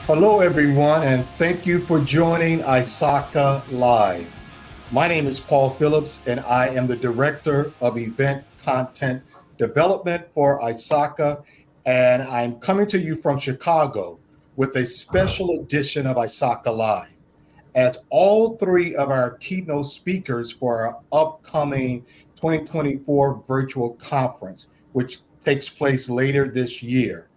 Hello, everyone, and thank you for joining ISACA Live. My name is Paul Phillips, and I am the Director of Event Content Development for ISACA, and I'm coming to you from Chicago with a special edition of ISACA Live. As all three of our keynote speakers for our upcoming 2024 virtual conference, which takes place later this year.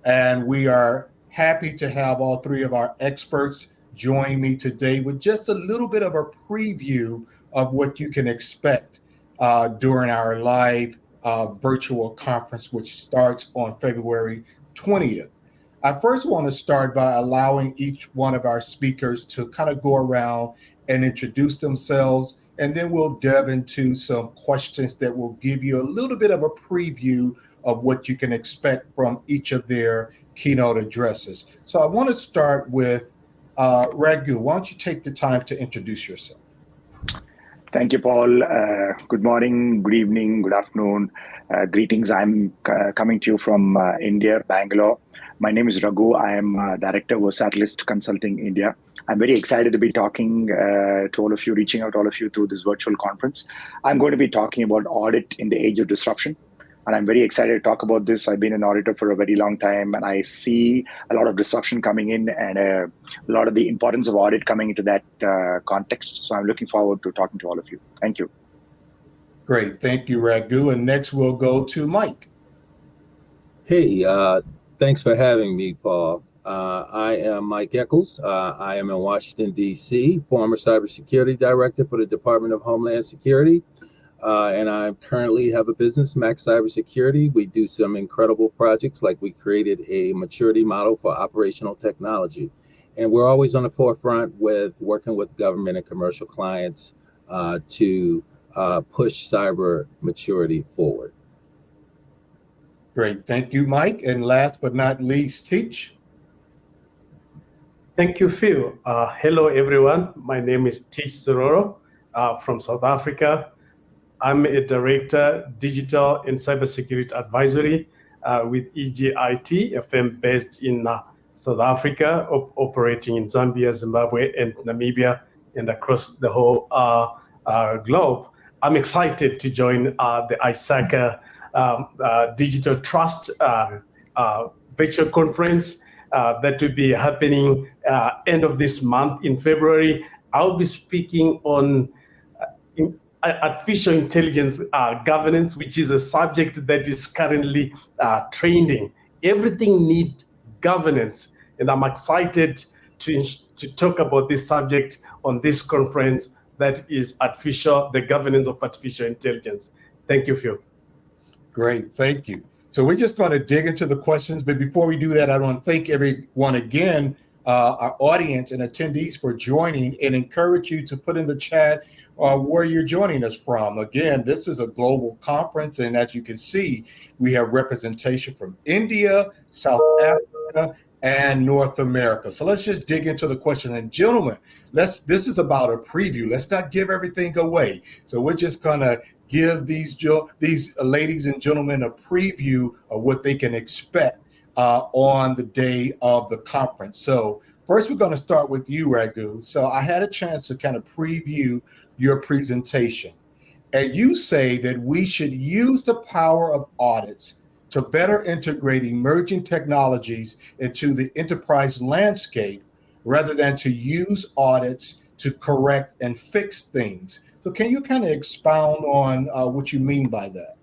And we are happy to have all three of our experts join me today with just a little bit of a preview of what you can expect during our live virtual conference, which starts on February 20th. I first want to start by allowing each one of our speakers to kind of go around and introduce themselves, and then we'll delve into some questions that will give you a little bit of a preview of what you can expect from each of their keynote addresses. So I want to start with Raghu. Why don't you take the time to introduce yourself? Thank you, Paul. Good morning, good evening, good afternoon. Greetings. I'm coming to you from India, Bangalore. My name is Raghu. I am Director of Satellite Consulting India. I'm very excited to be talking to all of you, reaching out to all of you through this virtual conference. I'm going to be talking about audit in the age of disruption. And I'm very excited to talk about this. I've been an auditor for a very long time, and I see a lot of disruption coming in and a lot of the importance of audit coming into that context. So I'm looking forward to talking to all of you. Thank you. Great. Thank you, Raghu. And next we'll go to Mike. Hey, thanks for having me, Paul. I am Mike Echols. I am in Washington, D.C., former cybersecurity director for the Department of Homeland Security. And I currently have a business, Max Cybersecurity. We do some incredible projects, like we created a maturity model for operational technology. And we're always on the forefront with working with government and commercial clients to push cyber maturity forward. Great. Thank you, Mike. And last but not least, Teach. Thank you, Phil. Hello, everyone. My name is Tichaona Zororo from South Africa. I'm a director, digital and cybersecurity advisory with EGIT, a firm based in South Africa, operating in Zambia, Zimbabwe, and Namibia, and across the whole globe. I'm excited to join the ISACA Digital Trust virtual conference that will be happening end of this month in February. I'll be speaking on artificial intelligence governance, which is a subject that is currently trending. Everything needs governance, and I'm excited to talk about this subject on this conference that is the governance of artificial intelligence. Thank you, Phil. Great, thank you. So we're just going to dig into the questions, but before we do that, I want to thank everyone again, our audience and attendees for joining, and encourage you to put in the chat where you're joining us from. Again, this is a global conference, and as you can see, we have representation from India, South Africa, and North America. So let's just dig into the question. And gentlemen, this is about a preview. Let's not give everything away. So we're just gonna give these ladies and gentlemen a preview of what they can expect on the day of the conference. So first, we're going to start with you, Raghu. So I had a chance to kind of preview your presentation, and you say that we should use the power of audits to better integrate emerging technologies into the enterprise landscape rather than to use audits to correct and fix things. So can you kind of expound on what you mean by that?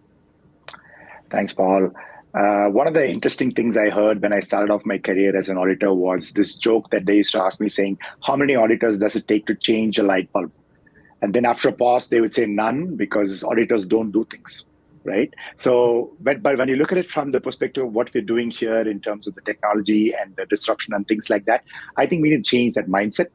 Thanks, Paul. One of the interesting things I heard when I started off my career as an auditor was this joke that they used to ask me, saying, how many auditors does it take to change a light bulb? And then after a pause, they would say none, because auditors don't do things, right? So, but when you look at it from the perspective of what we're doing here in terms of the technology and the disruption and things like that, I think we need to change that mindset.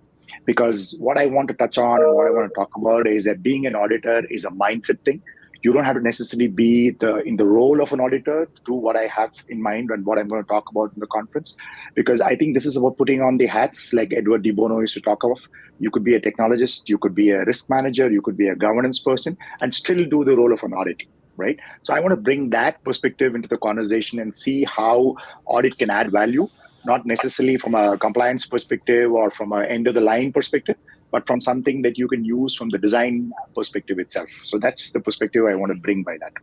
Because what I want to touch on and what I want to talk about is that being an auditor is a mindset thing. You don't have to necessarily be in the role of an auditor to do what I have in mind and what I'm going to talk about in the conference, because I think this is about putting on the hats, like Edward de Bono used to talk of. You could be a technologist, you could be a risk manager, you could be a governance person, and still do the role of an auditor, right? So I want to bring that perspective into the conversation and see how audit can add value not necessarily from a compliance perspective or from an end of the line perspective, but from something that you can use from the design perspective itself. So that's the perspective I want to bring by that.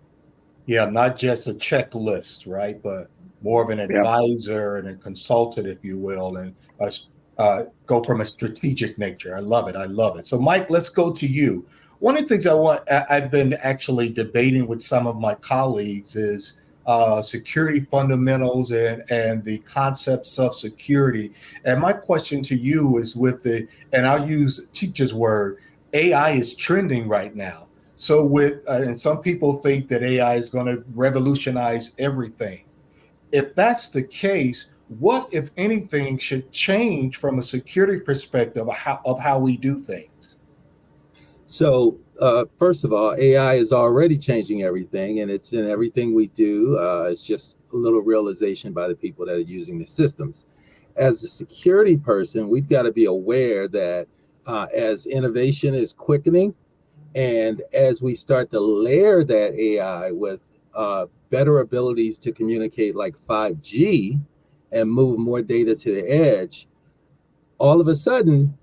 Yeah, not just a checklist, right? But more of an advisor and a consultant, if you will, and go from a strategic nature. I love it. I love it. So, Mike, let's go to you. One of the things I've been actually debating with some of my colleagues is security fundamentals and the concepts of security. And my question to you is and I'll use teacher's word, AI is trending right now. So and some people think that AI is going to revolutionize everything. If that's the case, what, if anything, should change from a security perspective of how we do things? So first of all, AI is already changing everything, and it's in everything we do. It's just a little realization by the people that are using the systems. As a security person, we've got to be aware that as innovation is quickening, and as we start to layer that AI with better abilities to communicate like 5G and move more data to the edge, all of a sudden,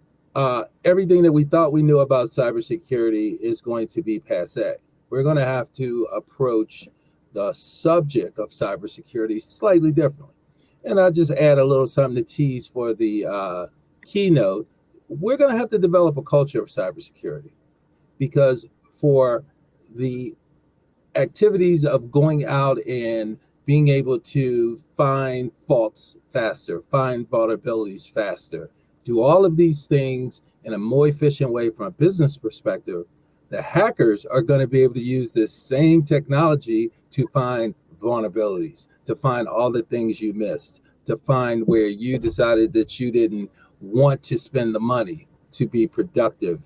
everything that we thought we knew about cybersecurity is going to be passé. We're going to have to approach the subject of cybersecurity slightly differently. And I'll just add a little something to tease for the keynote. We're going to have to develop a culture of cybersecurity, because for the activities of going out and being able to find faults faster, find vulnerabilities faster, do all of these things in a more efficient way from a business perspective, the hackers are going to be able to use this same technology to find vulnerabilities, to find all the things you missed, to find where you decided that you didn't want to spend the money to be productive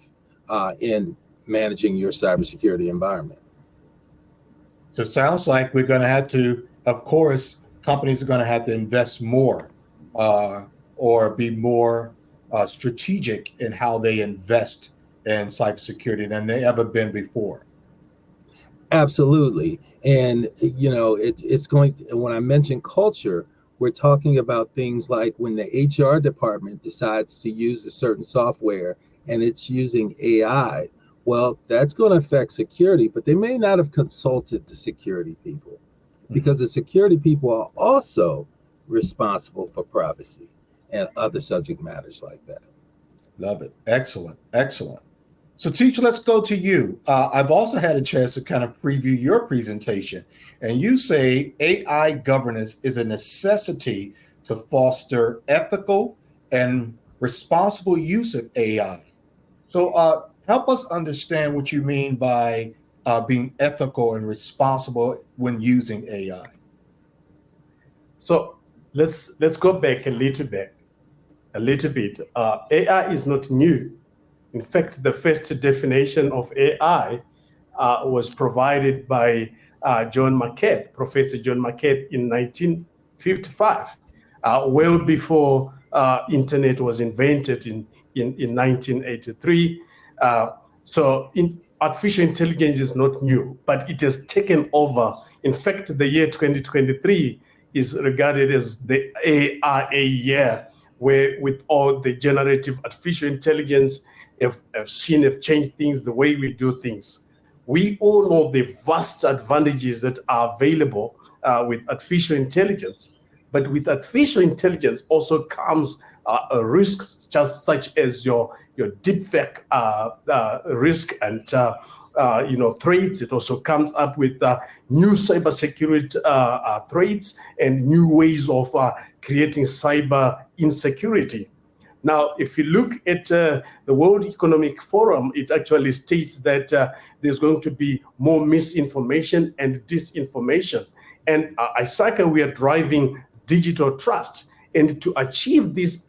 in managing your cybersecurity environment. So it sounds like we're going to have to, of course, companies are going to have to invest more or be more strategic in how they invest in cybersecurity than they ever been before. Absolutely. And, you know, it's going to, when I mention culture, we're talking about things like when the HR department decides to use a certain software and it's using AI. Well, that's going to affect security, but they may not have consulted the security people, because the security people are also responsible for privacy and other subject matters like that. Love it. Excellent. Excellent. So, teacher, let's go to you. I've also had a chance to kind of preview your presentation, and you say AI governance is a necessity to foster ethical and responsible use of AI. So, help us understand what you mean by being ethical and responsible when using AI. So let's go back a little bit. AI is not new. In fact, the first definition of AI was provided by Professor John Marquette in 1955, well before internet was invented in 1983. So artificial intelligence is not new, but it has taken over. In fact, the year 2023 is regarded as the AI year, where with all the generative artificial intelligence have changed things, the way we do things. We all know the vast advantages that are available with artificial intelligence. But with artificial intelligence also comes a risk, just such as your deepfake risk and threats. It also comes up with new cybersecurity threats and new ways of creating cyber insecurity. Now, if you look at the World Economic Forum, it actually states that there's going to be more misinformation and disinformation. And ISACA, we are driving digital trust. And to achieve this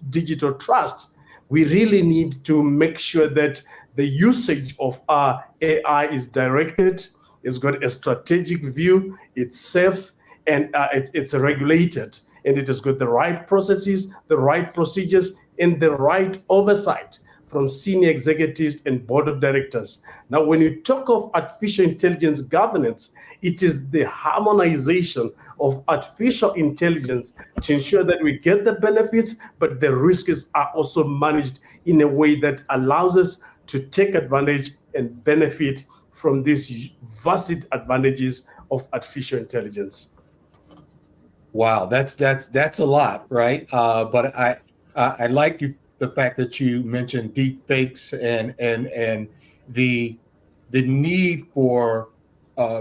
digital trust, we really need to make sure that the usage of our AI is directed, it's got a strategic view, it's safe, and it's regulated. And it has got the right processes, the right procedures, and the right oversight from senior executives and board of directors. Now, when you talk of artificial intelligence governance, it is the harmonization of artificial intelligence to ensure that we get the benefits, but the risks are also managed in a way that allows us to take advantage and benefit from these vast advantages of artificial intelligence. Wow, that's a lot, right? But I like the fact that you mentioned deep fakes and the need for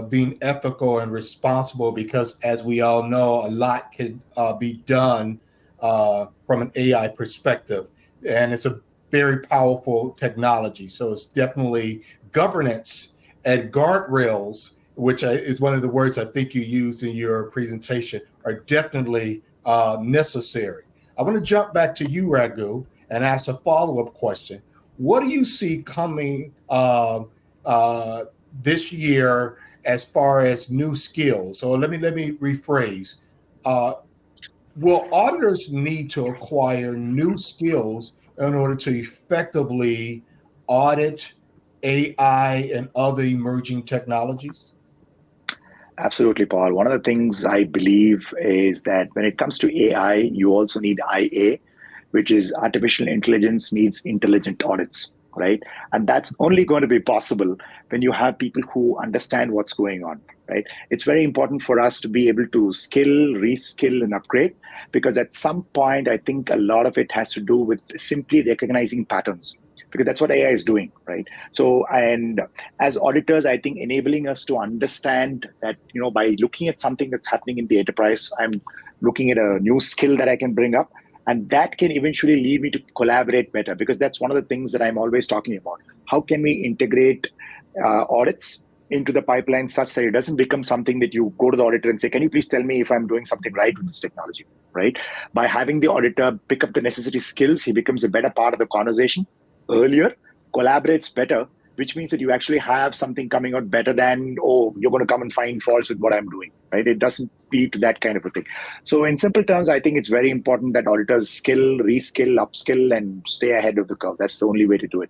being ethical and responsible, because as we all know, a lot can be done from an AI perspective, and it's a very powerful technology. So it's definitely governance and guardrails, which is one of the words I think you used in your presentation, are definitely necessary. I want to jump back to you, Raghu, and ask a follow-up question. What do you see coming this year as far as new skills? So let me rephrase. Will auditors need to acquire new skills in order to effectively audit AI and other emerging technologies? Absolutely, Paul. One of the things I believe is that when it comes to AI, you also need IA, which is artificial intelligence needs intelligent audits, right? And that's only going to be possible when you have people who understand what's going on, right? It's very important for us to be able to skill, reskill, and upgrade, because at some point, I think a lot of it has to do with simply recognizing patterns, because that's what AI is doing, right? So, and as auditors, I think enabling us to understand that, by looking at something that's happening in the enterprise, I'm looking at a new skill that I can bring up, and that can eventually lead me to collaborate better, because that's one of the things that I'm always talking about. How can we integrate audits into the pipeline such that it doesn't become something that you go to the auditor and say, can you please tell me if I'm doing something right with this technology, right? By having the auditor pick up the necessary skills, he becomes a better part of the conversation earlier, collaborates better, which means that you actually have something coming out better than, oh, you're going to come and find faults with what I'm doing, right? It doesn't lead to that kind of a thing. So in simple terms, I think it's very important that auditors skill, reskill, upskill, and stay ahead of the curve. That's the only way to do it.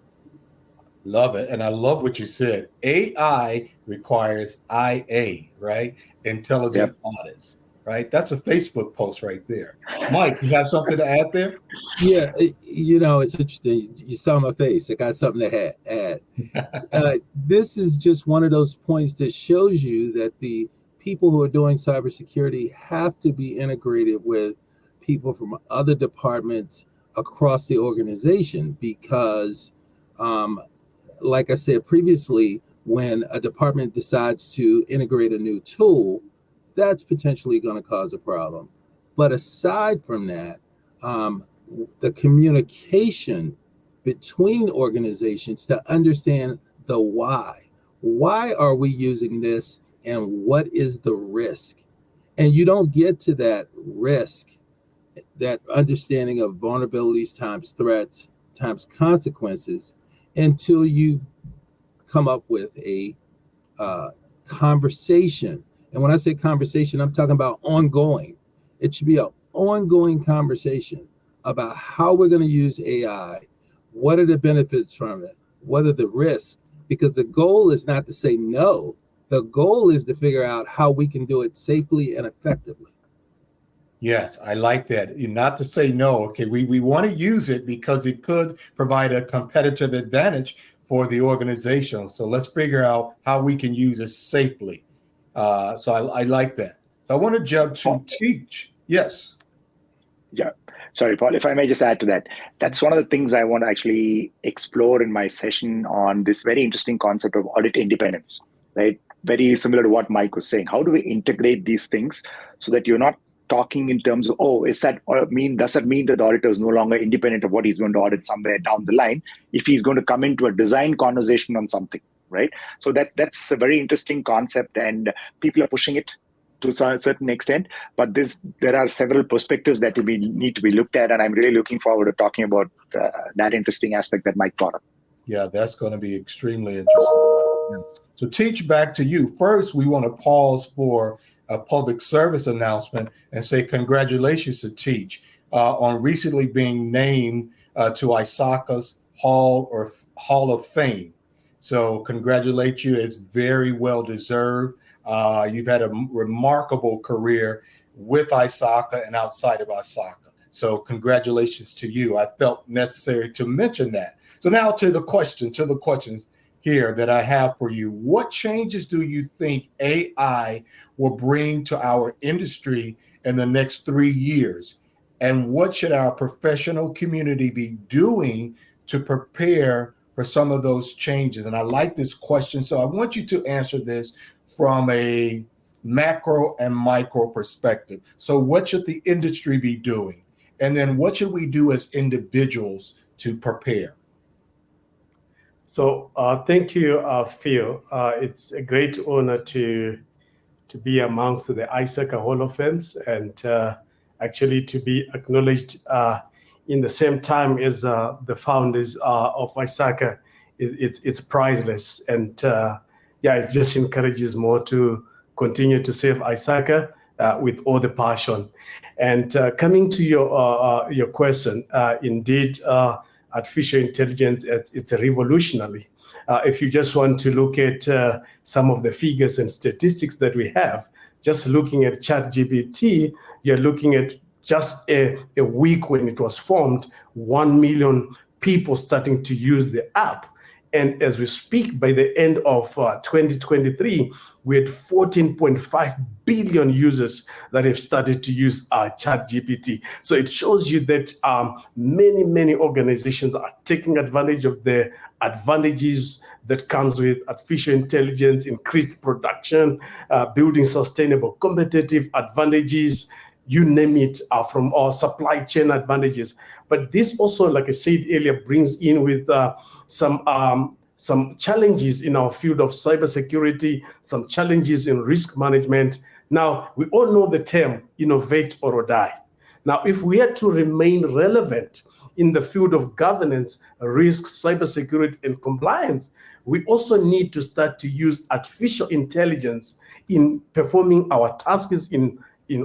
Love it. And I love what you said. AI requires IA, right? Intelligent audits, right? That's a Facebook post right there. Mike, you have something to add there? Yeah, it's interesting. You saw my face. I got something to add. This is just one of those points that shows you that the people who are doing cybersecurity have to be integrated with people from other departments across the organization, because like I said previously, when a department decides to integrate a new tool, that's potentially going to cause a problem. But aside from that, the communication between organizations to understand the why. Why are we using this, and what is the risk? And you don't get to that risk, that understanding of vulnerabilities times threats times consequences, until you've come up with a conversation. And when I say conversation, I'm talking about ongoing. It should be an ongoing conversation about how we're going to use AI, what are the benefits from it, what are the risks, because the goal is not to say no. The goal is to figure out how we can do it safely and effectively. Yes, I like that. Not to say no. Okay, we want to use it because it could provide a competitive advantage for the organization. So let's figure out how we can use it safely. So I like that. So I want to jump to Teach. Yes. Yeah. Sorry, Paul, if I may just add to that. That's one of the things I want to actually explore in my session on this very interesting concept of audit independence, right? Very similar to what Mike was saying. How do we integrate these things so that you're not talking in terms of, does that mean that the auditor is no longer independent of what he's going to audit somewhere down the line if he's going to come into a design conversation on something, right? So that's a very interesting concept, and people are pushing it to a certain extent, but there are several perspectives that need to be looked at, and I'm really looking forward to talking about that interesting aspect that Mike brought up. Yeah, that's going to be extremely interesting. So Teach, back to you. First, we want to pause for a public service announcement and say congratulations to Teach on recently being named to ISACA's Hall of Fame. So congratulate you. It's very well deserved. You've had a remarkable career with ISACA and outside of ISACA. So congratulations to you. I felt necessary to mention that. So now to the questions here that I have for you. What changes do you think AI will bring to our industry in the next 3 years? And what should our professional community be doing to prepare for some of those changes? And I like this question. So I want you to answer this from a macro and micro perspective. So what should the industry be doing? And then what should we do as individuals to prepare? So thank you, Phil. It's a great honor to be amongst the ISACA Hall of Fames and actually to be acknowledged in the same time as the founders of ISACA. It's priceless, and it just encourages more to continue to serve ISACA with all the passion. And coming to your question, indeed, artificial intelligence, it's revolutionary. If you just want to look at some of the figures and statistics that we have, just looking at ChatGPT, you're looking at just a week when it was formed, 1 million people starting to use the app. And as we speak, by the end of 2023, we had 14.5 billion users that have started to use ChatGPT. So it shows you that many organizations are taking advantage of the advantages that comes with artificial intelligence, increased production, building sustainable competitive advantages, you name it, from our supply chain advantages. But this also, like I said earlier, brings in with some challenges in our field of cybersecurity, some challenges in risk management. Now, we all know the term innovate or die. Now, if we are to remain relevant in the field of governance, risk, cybersecurity, and compliance, we also need to start to use artificial intelligence in performing our tasks in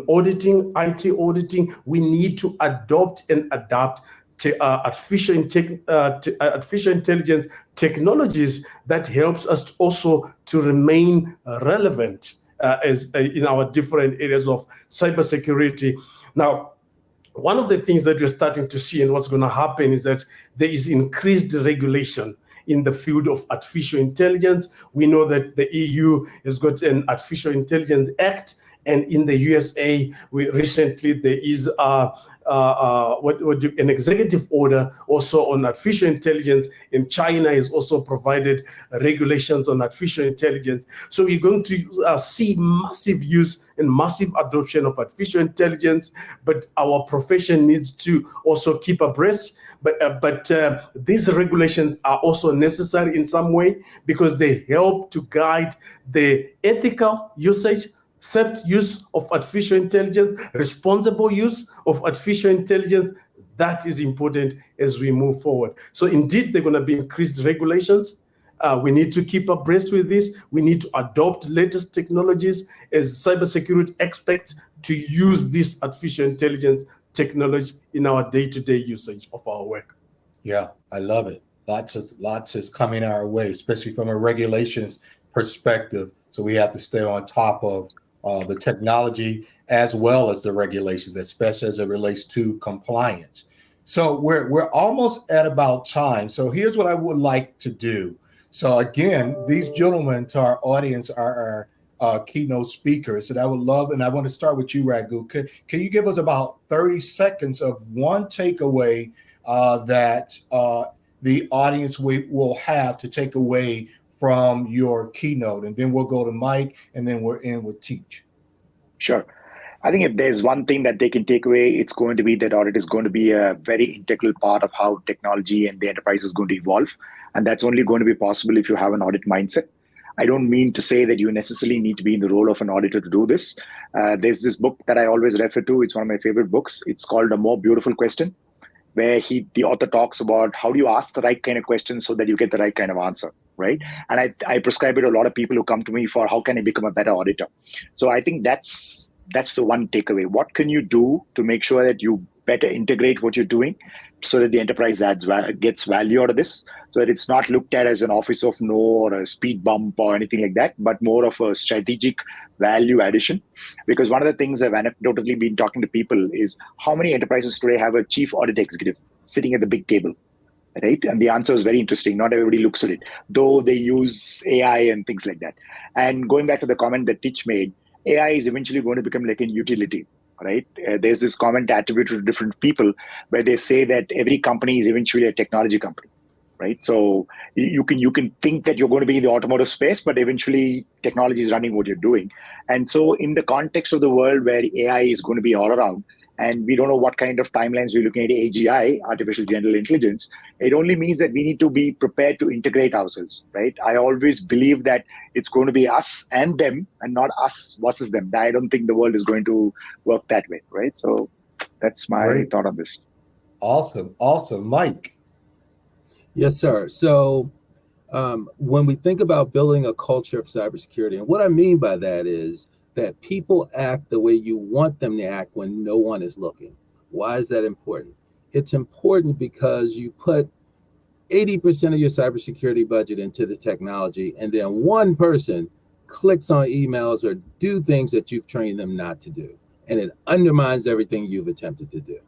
auditing, IT auditing. We need to adopt and adapt to artificial intelligence technologies that helps us also to remain relevant as in our different areas of cybersecurity. Now, one of the things that we're starting to see and what's going to happen is that there is increased regulation in the field of artificial intelligence. We know that the EU has got an Artificial Intelligence Act, and in the USA, there is an executive order also on artificial intelligence. In China has also provided regulations on artificial intelligence. So we're going to see massive use and massive adoption of artificial intelligence, but our profession needs to also keep abreast. But these regulations are also necessary in some way because they help to guide the ethical usage, safe use of artificial intelligence, responsible use of artificial intelligence. That is important as we move forward. So indeed, there are going to be increased regulations. We need to keep abreast with this. We need to adopt latest technologies as cybersecurity experts to use this artificial intelligence technology in our day-to-day usage of our work. Yeah, I love it. Lots is coming our way, especially from a regulations perspective. So we have to stay on top of the technology as well as the regulations, especially as it relates to compliance. So we're almost at about time. So here's what I would like to do. So again, these gentlemen to our audience are our keynote speakers. And I would love, and I want to start with you, Raghu. Can you give us about 30 seconds of one takeaway that the audience will have to take away from your keynote? And then we'll go to Mike, and then we're in with Teach. Sure. I think if there's one thing that they can take away, it's going to be that audit is going to be a very integral part of how technology and the enterprise is going to evolve. And that's only going to be possible if you have an audit mindset. I don't mean to say that you necessarily need to be in the role of an auditor to do this. There's this book that I always refer to. It's one of my favorite books. It's called A More Beautiful Question, where the author talks about how do you ask the right kind of questions so that you get the right kind of answer, right? And I prescribe it to a lot of people who come to me for how can I become a better auditor. So I think that's the one takeaway. What can you do to make sure that you better integrate what you're doing so that the enterprise gets value out of this, so that it's not looked at as an office of no or a speed bump or anything like that, but more of a strategic value addition. Because one of the things I've anecdotally been talking to people is how many enterprises today have a chief audit executive sitting at the big table, right? And the answer is very interesting. Not everybody looks at it, though they use AI and things like that. And going back to the comment that Tich made, AI is eventually going to become like a utility, right? There's this comment attributed to different people where they say that every company is eventually a technology company, right? So you can think that you're going to be in the automotive space, but eventually technology is running what you're doing. And so in the context of the world where AI is going to be all around, and we don't know what kind of timelines we're looking at AGI, artificial general intelligence, it only means that we need to be prepared to integrate ourselves, right? I always believe that it's going to be us and them and not us versus them. I don't think the world is going to work that way, right? So that's my thought on this. Awesome. Mike. Yes, sir. So when we think about building a culture of cybersecurity, and what I mean by that is that people act the way you want them to act when no one is looking. Why is that important? It's important because you put 80% of your cybersecurity budget into the technology, and then one person clicks on emails or do things that you've trained them not to do, and it undermines everything you've attempted to do.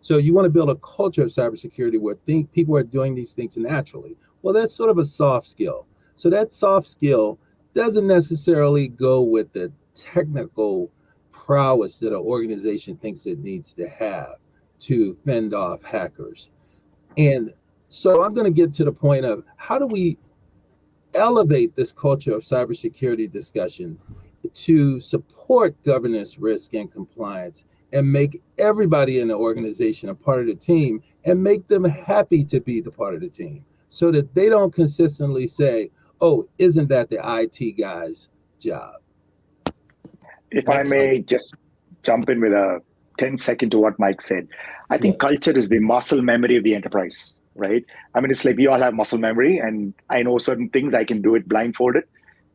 So you want to build a culture of cybersecurity where people are doing these things naturally. Well, that's sort of a soft skill. So that soft skill doesn't necessarily go with the technical prowess that an organization thinks it needs to have to fend off hackers. And so I'm going to get to the point of how do we elevate this culture of cybersecurity discussion to support governance, risk, and compliance, and make everybody in the organization a part of the team and make them happy to be the part of the team so that they don't consistently say, oh, isn't that the IT guy's job? If I may just jump in with a 10-second to what Mike said. I think culture is the muscle memory of the enterprise, right? I mean, it's like we all have muscle memory, and I know certain things, I can do it blindfolded.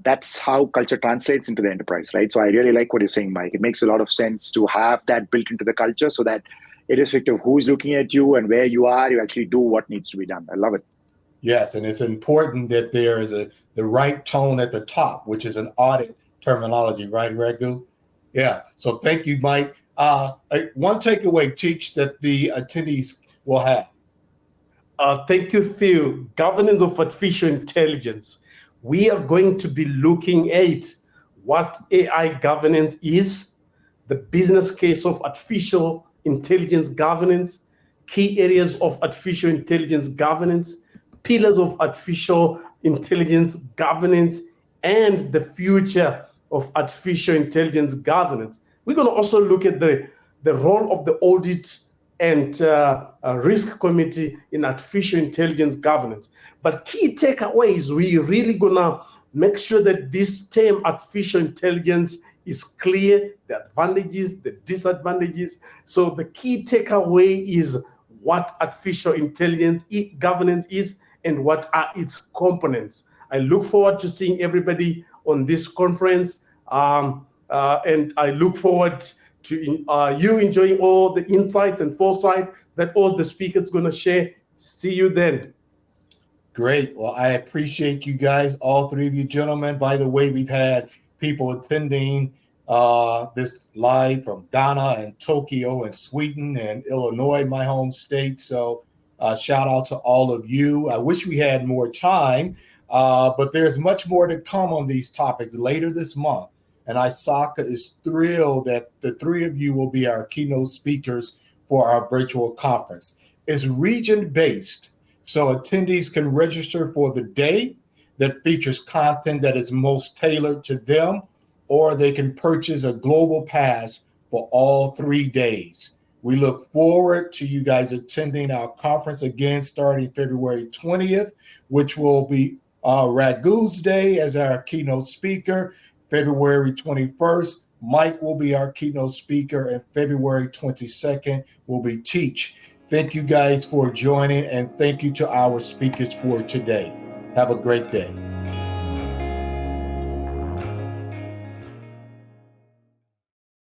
That's how culture translates into the enterprise, right? So I really like what you're saying, Mike. It makes a lot of sense to have that built into the culture so that irrespective of who's looking at you and where you are, you actually do what needs to be done. I love it. Yes, and it's important that there is the right tone at the top, which is an audit terminology, right, Raghu? Yeah. So thank you, Mike. One takeaway, Teach, that the attendees will have. Thank you, Phil. Governance of artificial intelligence. We are going to be looking at what AI governance is, the business case of artificial intelligence governance, key areas of artificial intelligence governance, pillars of artificial intelligence governance, and the future of artificial intelligence governance. We're going to also look at the role of the audit and risk committee in artificial intelligence governance. But key takeaways, we're really going to make sure that this term artificial intelligence is clear, the advantages, the disadvantages. So the key takeaway is what artificial intelligence governance is and what are its components. I look forward to seeing everybody on this conference, and I look forward to you enjoying all the insights and foresight that all the speakers going to share. See you then. Great. Well, I appreciate you guys, all three of you gentlemen. By the way, we've had people attending this live from Ghana and Tokyo and Sweden and Illinois, my home state. So shout out to all of you. I wish we had more time, but there's much more to come on these topics later this month. And ISACA is thrilled that the three of you will be our keynote speakers for our virtual conference. It's region-based, so attendees can register for the day that features content that is most tailored to them, or they can purchase a global pass for all 3 days. We look forward to you guys attending our conference again starting February 20th, which will be Raghu's Day as our keynote speaker. February 21st, Mike will be our keynote speaker, and February 22nd will be Teach. Thank you guys for joining, and thank you to our speakers for today. Have a great day.